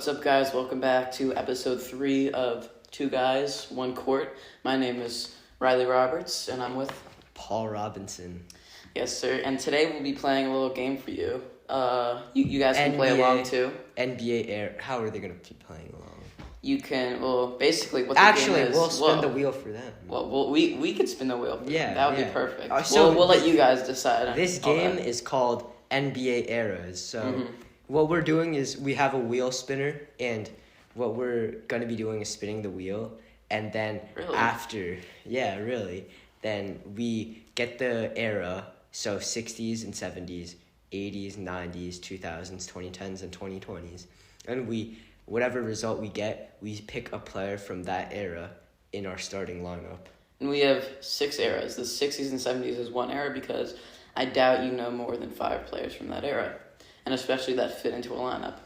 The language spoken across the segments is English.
What's up, guys? Welcome back to episode 3 of Two Guys, One Court. My name is Riley Roberts, and I'm with Paul Robinson. Yes, sir. And today we'll be playing a little game for you. You guys can play along too. NBA Air. How are they going to be playing along? You can. Well, basically, what the Actually, game is. we'll spin the wheel for them. Well, we could spin the wheel. For them. That would be perfect. So we'll let you guys decide. This game is called NBA Eras. So what we're doing is we have a wheel spinner, and what we're going to be doing is spinning the wheel, and then after, then we get the era. So 60s and 70s, 80s, 90s, 2000s, 2010s, and 2020s, and whatever result we get, we pick a player from that era in our starting lineup. And we have 6 eras. The 60s and 70s is one era because I doubt you know more than 5 players from that era, and especially that fit into a lineup.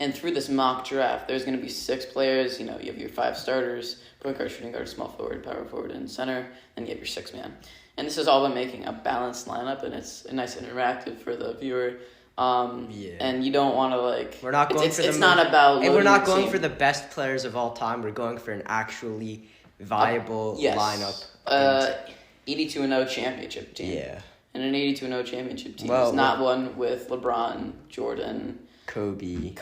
And through this mock draft, there's going to be 6 players. You have your 5 starters, point guard, shooting guard, small forward, power forward, and center, and you have your 6-man. And this is all about making a balanced lineup, and it's nice and interactive for the viewer. And you don't want to We're not going it's not about. And we're not going for the best players of all time. We're going for an actually viable lineup. 82-0 championship team. Yeah. And an 82-0 championship team is not one with LeBron, Jordan, Kobe,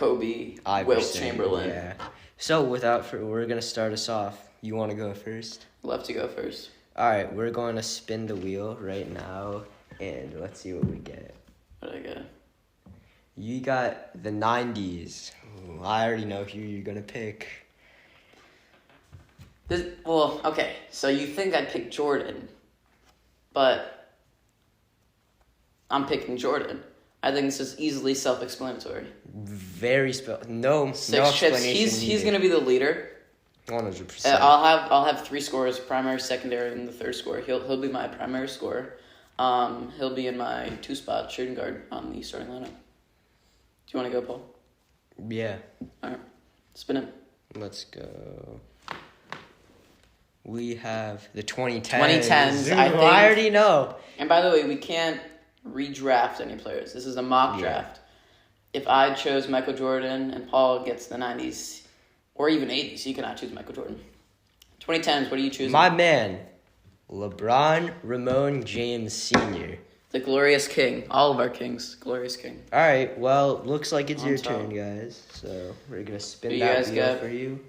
Iverson, Wilt Chamberlain. Yeah. So we're gonna start us off. You want to go first? Love to go first. All right, we're going to spin the wheel right now, and let's see what we get. What did I get? You got the 90s. Ooh, I already know who you're going to pick. Okay, so you think I'd pick Jordan, but I'm picking Jordan. I think this is easily self-explanatory. No 6 no chips. explanation. He's going to be the leader. 100%. I'll have 3 scorers, primary, secondary, and the third scorer. He'll be my primary scorer. He'll be in my 2-spot shooting guard on the starting lineup. Do you want to go, Paul? Yeah. All right. Spin it. Let's go. We have the 2010s. 2010s, I think. I already know. And by the way, we can't redraft any players. This is a mock draft. If I chose Michael Jordan and Paul gets the 90s or even 80s, you cannot choose Michael Jordan. 2010s, what do you choose? My man, LeBron Ramon James Sr. The glorious king. All of our kings. Glorious king. All right, well, looks like it's your turn, guys. So we're going to spin that wheel for you.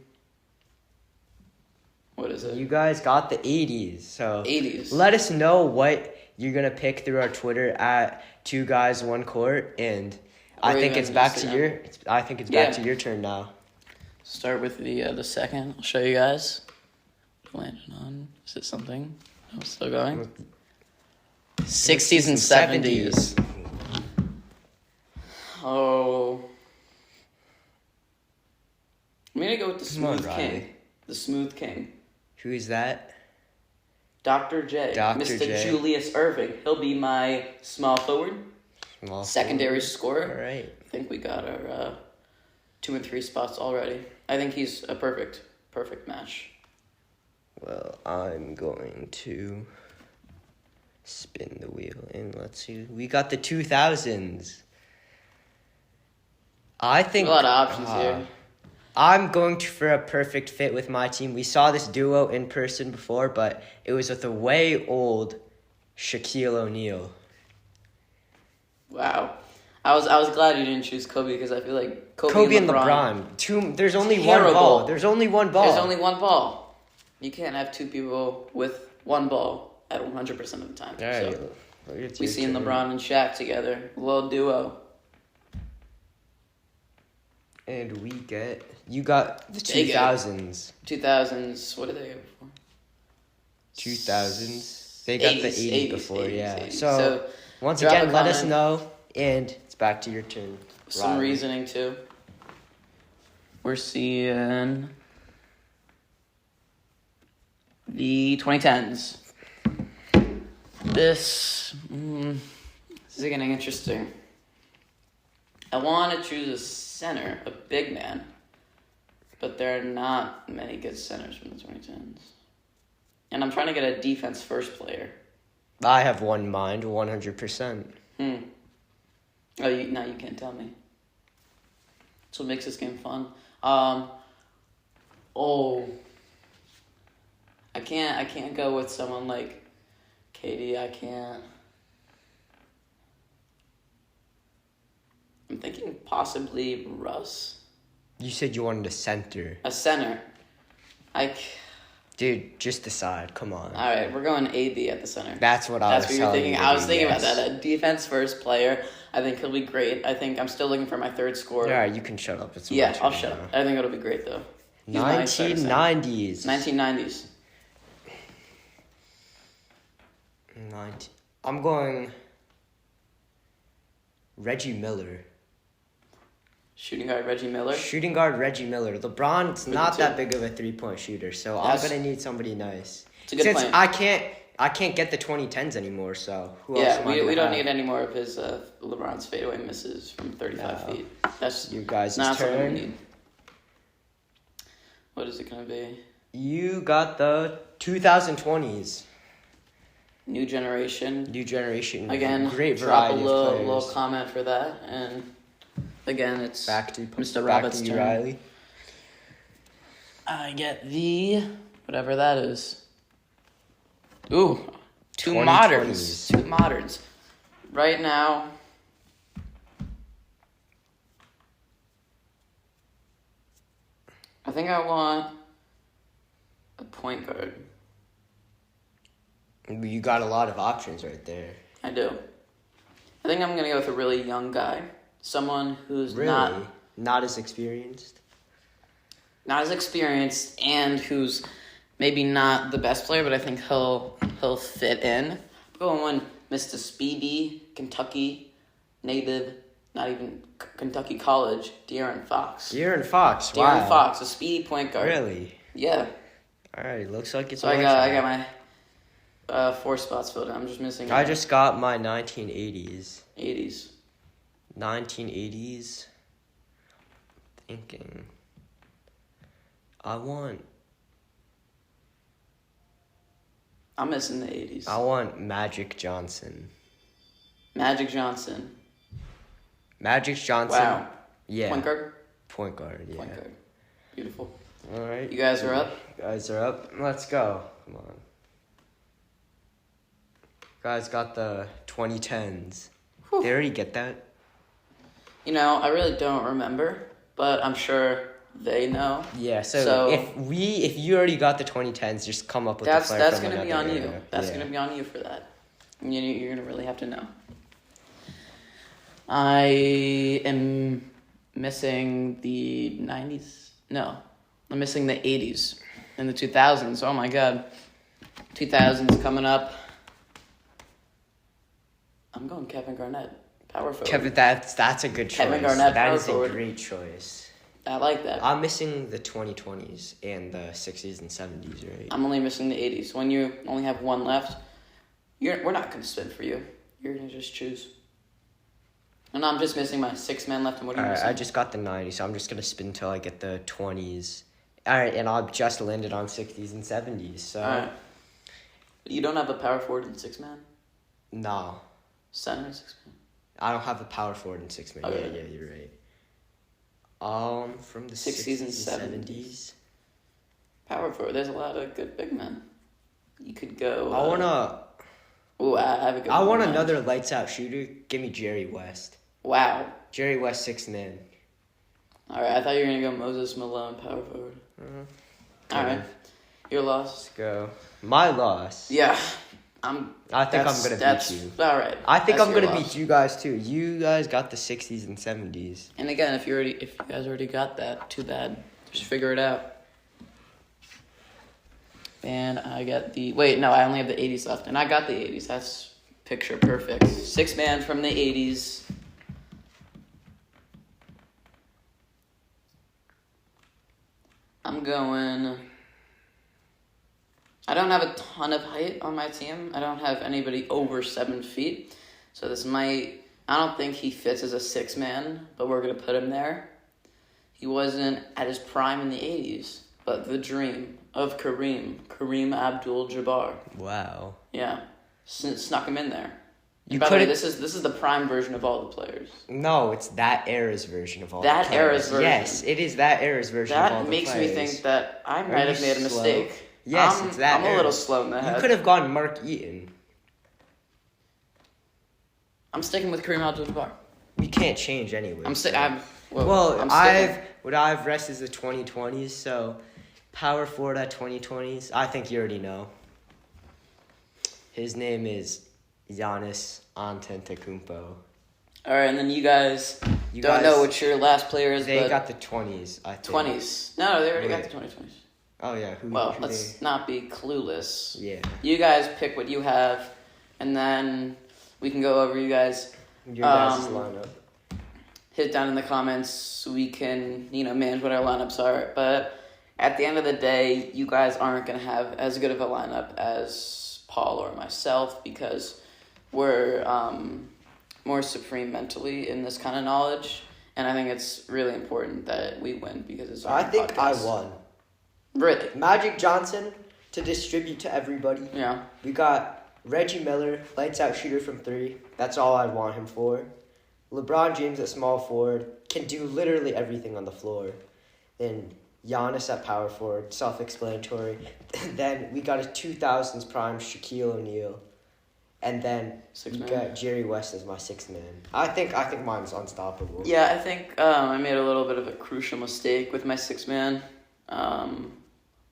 What is it? You guys got the 80s. So 80s. Let us know what you're going to pick through our Twitter at Two Guys One Court. And I think it's back to your turn now. Start with the second. I'll show you guys. Landed on. Is it something? No, it's still going. 60s and 70s. Oh. I'm going to go with the Smooth King. The Smooth King. Who is that? Dr. J. Mr. Julius Erving. He'll be my small forward. Secondary scorer. All right. I think we got our 2 and 3 spots already. I think he's a perfect match. Well, I'm going to spin the wheel, and let's see. We got the 2000s. I think a lot of options here. I'm going for a perfect fit with my team. We saw this duo in person before, but it was with a way old Shaquille O'Neal. Wow. I was glad you didn't choose Kobe because I feel like Kobe and LeBron. There's only one ball. There's only one ball. You can't have 2 people with one ball at 100% of the time. All right. So we seen LeBron and Shaq together, a little duo. And you got the 2000s. 2000s. What did they get before? 2000s. They got 80s, the 80s before, 80s. So once again, let us know, and it's back to your turn. Some reasoning too. We're seeing the 2010s. This is getting interesting. I want to choose a center, a big man, but there are not many good centers from the 2010s. And I'm trying to get a defense first player. I have one in mind, 100%. Oh, now you can't tell me. That's what makes this game fun. I can't go with someone like Katie. I can't. I'm thinking possibly Russ. You said you wanted a center. A center. Dude, just decide. Come on. All right, we're going AD at the center. That's what you're thinking. I was thinking about that. A defense first player. I think he'll be great. I think I'm still looking for my third scorer. Yeah, you can shut up. It's I'll shut up. I think it'll be great though. 1990s. 1990s. I'm going Reggie Miller. Shooting guard Reggie Miller. LeBron's not that big of a 3-point shooter, so I'm gonna need somebody nice. It's a good Since plan. I can't get the 2010s anymore, so who else? Yeah, we don't need any more of his LeBron's fadeaway misses from 35 feet. That's you guys' not turn. something we need. What is it gonna be? You got the 2020s. New generation. Again, great drop variety a of players. little comment for that, and again, it's back to Mr. Roberts' turn. Riley. I get the whatever that is. Ooh, two 2020s. moderns. Right now, I think I want a point guard. You got a lot of options right there. I do. I think I'm gonna go with a really young guy, someone who's not as experienced. Not as experienced, and who's maybe not the best player, but I think he'll fit in. I'm going Mr. Speedy, Kentucky native, not even Kentucky College, De'Aaron Fox. Wow. De'Aaron Fox, a speedy point guard. Really? Yeah. All right, looks like it's. So I got my 4 spots filled in. I'm just missing. I just got my 1980s. 80s. 1980s. Thinking. I'm missing the 80s. I want Magic Johnson. Magic Johnson. Wow. Yeah. Point guard. Yeah. Point guard. Beautiful. All right. You guys are up? Let's go. Come on. Guys got the 2010s. Whew. They already get that? I really don't remember, but I'm sure they know. Yeah, so if you already got the 2010s, just come up with the player that's from gonna be on another you. era. That's gonna be on you for that. You're gonna really have to know. I am missing the 90s. No, I'm missing the 80s and the 2000s. Oh my god, 2000s coming up. I'm going Kevin Garnett, power forward. Kevin, that's a good choice. Kevin Garnett, that power is forward. a great choice. I like that. I'm missing the 2020s and the 60s and 70s, right? I'm only missing the 80s. When you only have one left, we're not going to spin for you. You're going to just choose. And I'm just missing my 6 man left. And what are you missing? I just got the 90s, so I'm just going to spin until I get the 20s. All right, and I've just landed on 60s and 70s, so... All right. You don't have a power forward in 6 man? No. Center 6 man? I don't have a power forward in 6 man. Okay. Yeah, you're right. From the 60s and 70s. Power forward. There's a lot of good big men. You could go... I have a good I want one. another lights out shooter. Give me Jerry West. Wow. Jerry West, 6 man. All right, I thought you were going to go Moses Malone, power forward. All right. Your loss. Let's go. My loss. Yeah. I think I'm going to beat you. All right. I think I'm going to beat you guys, too. You guys got the 60s and 70s. And again, if you guys already got that, too bad. Just figure it out. And I got I only have the 80s left. And I got the 80s. That's picture perfect. 6 man from the 80s. I'm going... I don't have a ton of height on my team. I don't have anybody over 7 feet. So I don't think he fits as a 6 man, but we're going to put him there. He wasn't at his prime in the 80s, but the dream of Kareem Abdul-Jabbar. Wow. Yeah. Snuck him in there. You By the way, could. this is the prime version of all the players. No, it's that era's version of all That the players. era's version. Yes, it is that era's version of all the players. That makes me think that I might have made a mistake. Yes, it's that I'm era. a little slow in the head. You could have gone Mark Eaton. I'm sticking with Kareem Abdul-Jabbar. We can't change anyway. What I've rested is the 2020s, so power forward at 2020s. I think you already know. His name is Giannis Antetokounmpo. All right, and then you guys don't know what your last player is. They got the 20s, I think. 20s. No, they already got the 2020s. Oh, yeah. Let's not be clueless. Yeah. You guys pick what you have, and then we can go over you guys. Your guys' lineup. Hit down in the comments so we can, manage what our lineups are. But at the end of the day, you guys aren't going to have as good of a lineup as Paul or myself because we're more supreme mentally in this kind of knowledge. And I think it's really important that we win because it's our podcast. I won. Really? Magic Johnson to distribute to everybody. Yeah. We got Reggie Miller, lights out shooter from 3. That's all I want him for. LeBron James at small forward, can do literally everything on the floor. Then Giannis at power forward, self-explanatory. Then we got a 2000s prime Shaquille O'Neal. And then we got Jerry West as my 6th man. I think mine's unstoppable. Yeah, I think I made a little bit of a crucial mistake with my 6th man. A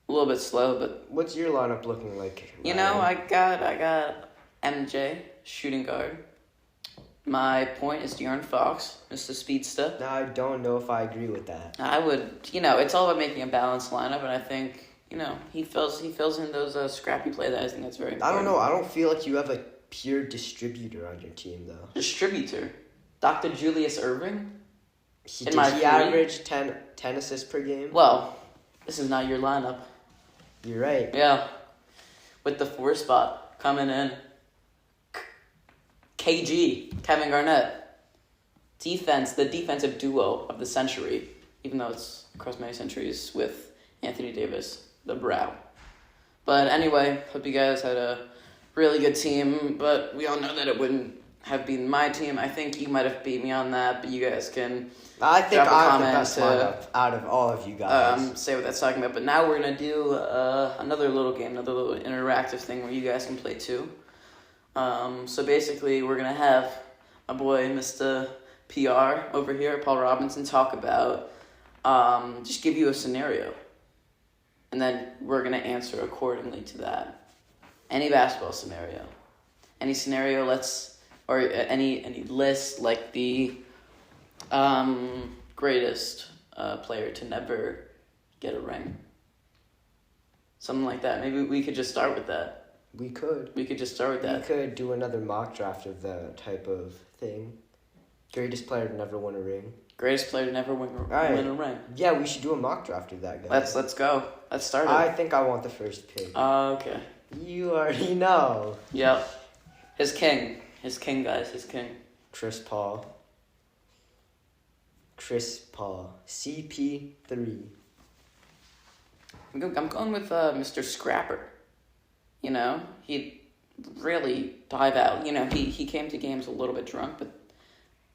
little bit slow, but... What's your lineup looking like? I got MJ, shooting guard. My point is De'Aaron Fox, Mr. Speedster. Now, I don't know if I agree with that. I would, it's all about making a balanced lineup, and I think, he fills in those scrappy plays. I think that's very important. I don't know. I don't feel like you have a pure distributor on your team, though. Distributor? Dr. Julius Erving? He averaged 10 assists per game? Well, this is not your lineup. You're right. Yeah. With the 4 spot coming in. KG, Kevin Garnett. Defense, the defensive duo of the century, even though it's across many centuries with Anthony Davis, the brow. But anyway, hope you guys had a really good team, but we all know that it wouldn't have been my team. I think you might have beat me on that, but you guys can I think drop a comment that's out of all of you guys. Say what that's talking about. But now we're going to do another little game, another little interactive thing where you guys can play too. So basically, we're going to have my boy, Mr. PR over here, Paul Robinson, talk about, just give you a scenario. And then we're going to answer accordingly to that. Any basketball scenario. Any scenario, or any list, like the greatest player to never get a ring. Something like that. Maybe we could just start with that. We could just start with that. We could do another mock draft of the type of thing. Greatest player to never win a ring. Greatest player to never win a ring. Yeah, we should do a mock draft of that, guy. Let's go. Let's start it. I think I want the first pick. Okay. You already know. Yep. His king, guys. His king. Chris Paul. CP3. I'm going with Mr. Scrapper. He'd really dive out. He came to games a little bit drunk, but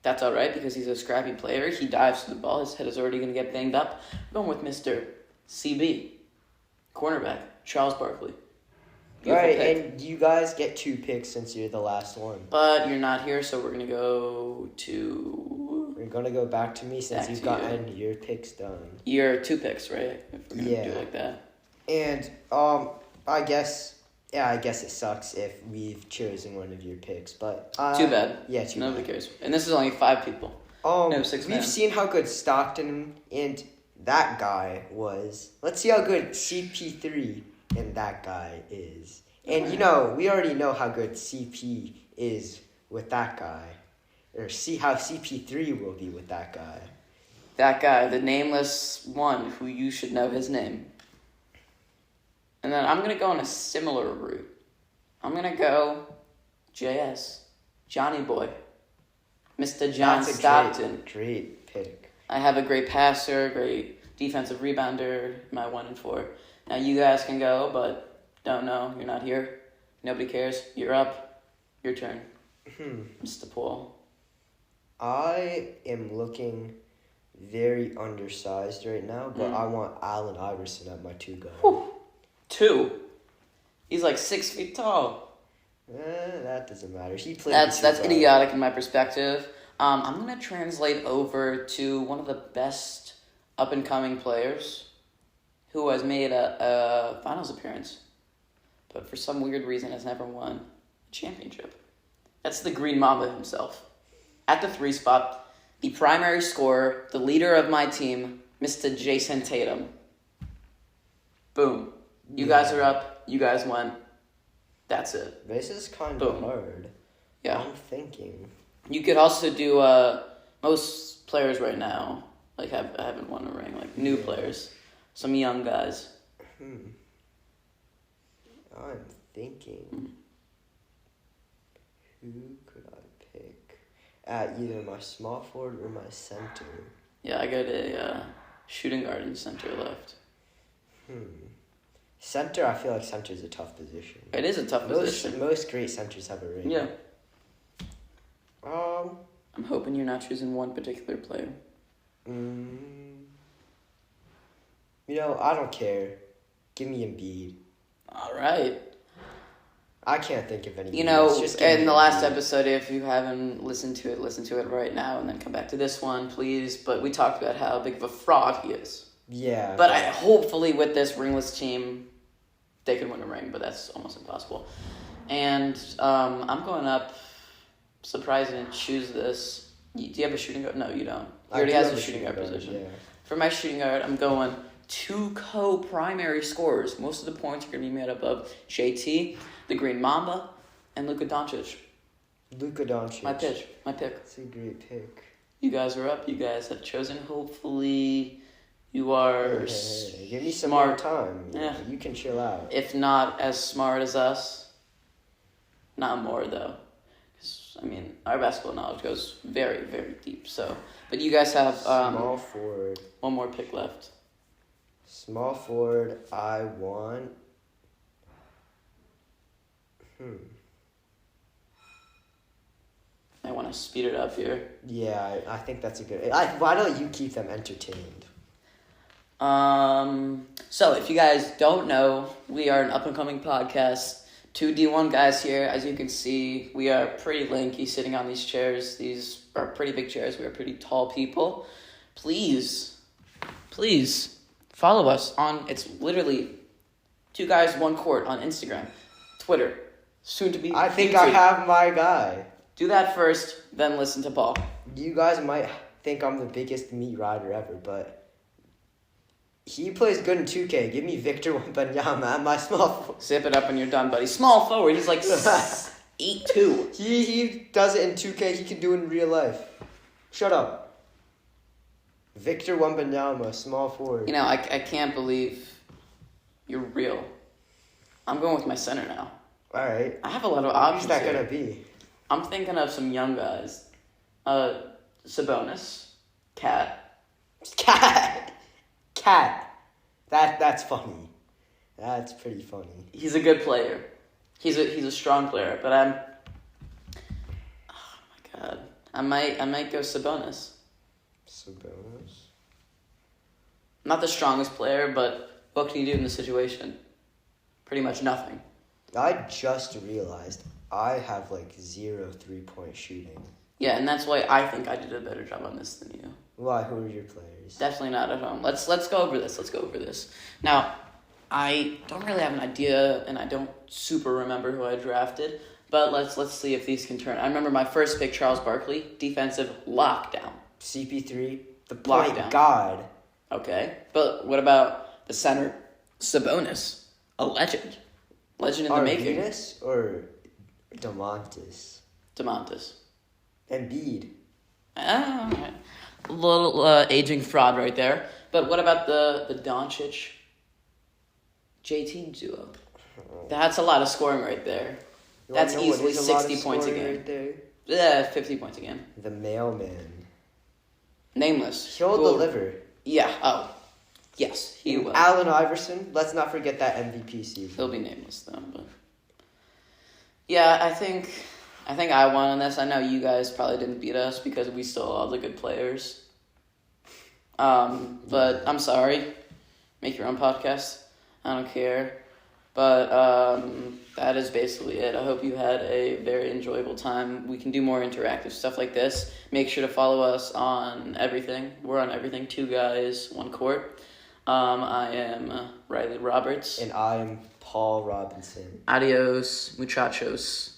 that's all right because he's a scrappy player. He dives to the ball. His head is already going to get banged up. I'm going with Mr. CB, cornerback, Charles Barkley. All right, and you guys get 2 picks since you're the last one. But you're not here, so we're going to go to... We're going to go back to me since you've gotten your picks done. Your 2 picks, right? If we're going to do it like that. And I guess it sucks if we've chosen one of your picks, but... too bad. Yeah, too Nobody bad. cares. And this is only 5 people. No, 6 men. We've seen how good Stockton and that guy was. Let's see how good CP3 and that guy is. And, we already know how good CP is with that guy. Or see how CP3 will be with that guy. That guy, the nameless one, who you should know his name. And then I'm going to go on a similar route. I'm going to go JS. Johnny Boy. Mr. John Stockton. Great pick. I have a great passer, great defensive rebounder, my 1 and 4. Now you guys can go, but don't know. You're not here. Nobody cares. You're up. Your turn. Mr. Paul. I am looking very undersized right now, but I want Allen Iverson at my 2 guard. Whew. 2. He's like 6 feet tall. That doesn't matter. He played. That's idiotic in my perspective. I'm gonna translate over to one of the best up and coming players, who has made a finals appearance, but for some weird reason has never won a championship. That's the Green Mamba himself. At the 3 spot, the primary scorer, the leader of my team, Mr. Jason Tatum. Boom. You guys are up. You guys won. That's it. This is kind of hard. Yeah. I'm thinking. You could also do most players right now haven't won a ring, like new players, some young guys. I'm thinking. Who could I pick at either my small forward or my center? Yeah, I got a shooting guard and center left. Center, I feel like center is a tough position. It is a tough position. Most great centers have a ring. Yeah. I'm hoping you're not choosing one particular player. I don't care. Give me Embiid. All right. I can't think of any. In the last episode, if you haven't listened to it, listen to it right now and then come back to this one, please. But we talked about how big of a fraud he is. Yeah. But hopefully with this ringless team, they can win a ring, but that's almost impossible. And I'm going up. Surprised I didn't choose this. Do you have a shooting guard? No, you don't. He already has a shooting guard position. Yeah. For my shooting guard, I'm going 2 co-primary scorers. Most of the points are going to be made up of JT, the Green Mamba, and Luka Doncic. Luka Doncic. My pick. That's a great pick. You guys are up. You guys have chosen. Hopefully, you are Hey, give me some smart. more time. Yeah. You can chill out. If not as smart as us, not more though. Our basketball knowledge goes very, very deep. So, but you guys have small forward. One more pick left. Small forward, I want. I want to speed it up here. Yeah, I think that's a good. Why don't you keep them entertained? So if you guys don't know, we are an up and coming podcast. 2 D1 guys here. As you can see, we are pretty lanky sitting on these chairs. These are pretty big chairs. We are pretty tall people. Please follow us on, it's literally 2 guys, 1 court on Instagram, Twitter, soon to be I think YouTube. I have my guy. Do that first, then listen to Paul. You guys might think I'm the biggest meat rider ever, but he plays good in 2K. Give me Victor Wembanyama at my small forward. Zip it up when you're done, buddy. Small forward. He's like 8'2". He does it in 2K. He can do it in real life. Shut up. Victor Wembanyama, small forward. I can't believe you're real. I'm going with my center now. All right. I have a lot of options. Who's that here. gonna be? I'm thinking of some young guys. Sabonis, Cat. That's funny. That's pretty funny. He's a good player. He's a strong player, but oh my god. I might go Sabonis. Sabonis? Not the strongest player, but what can you do in this situation? Pretty much nothing. I just realized I have 0 3-point shooting. Yeah, and that's why I think I did a better job on this than you. Why? Who are your players? Definitely not at home. Let's go over this. Now, I don't really have an idea, and I don't super remember who I drafted. But let's see if these can turn. I remember my first pick, Charles Barkley, defensive lockdown. CP3, the point Lockdown. guard. Okay, but what about the center, Sabonis, a legend in the making. Arvidas or Domantas? Domantas. Embiid. Ah, all right. A little aging fraud right there. But what about the Doncic JT duo? That's a lot of scoring right there. That's easily 60 points a game. Right there? Yeah, 50 points a game. The mailman. Nameless. He'll deliver. Yeah. Oh, yes, he will. Allen Iverson. Let's not forget that MVP season. He'll be nameless though. But yeah, I think I think I won on this. I know you guys probably didn't beat us because we still have all the good players. But I'm sorry. Make your own podcast. I don't care. But that is basically it. I hope you had a very enjoyable time. We can do more interactive stuff like this. Make sure to follow us on everything. We're on everything. 2 Guys, 1 Court. I am Riley Roberts. And I'm Paul Robinson. Adios, muchachos.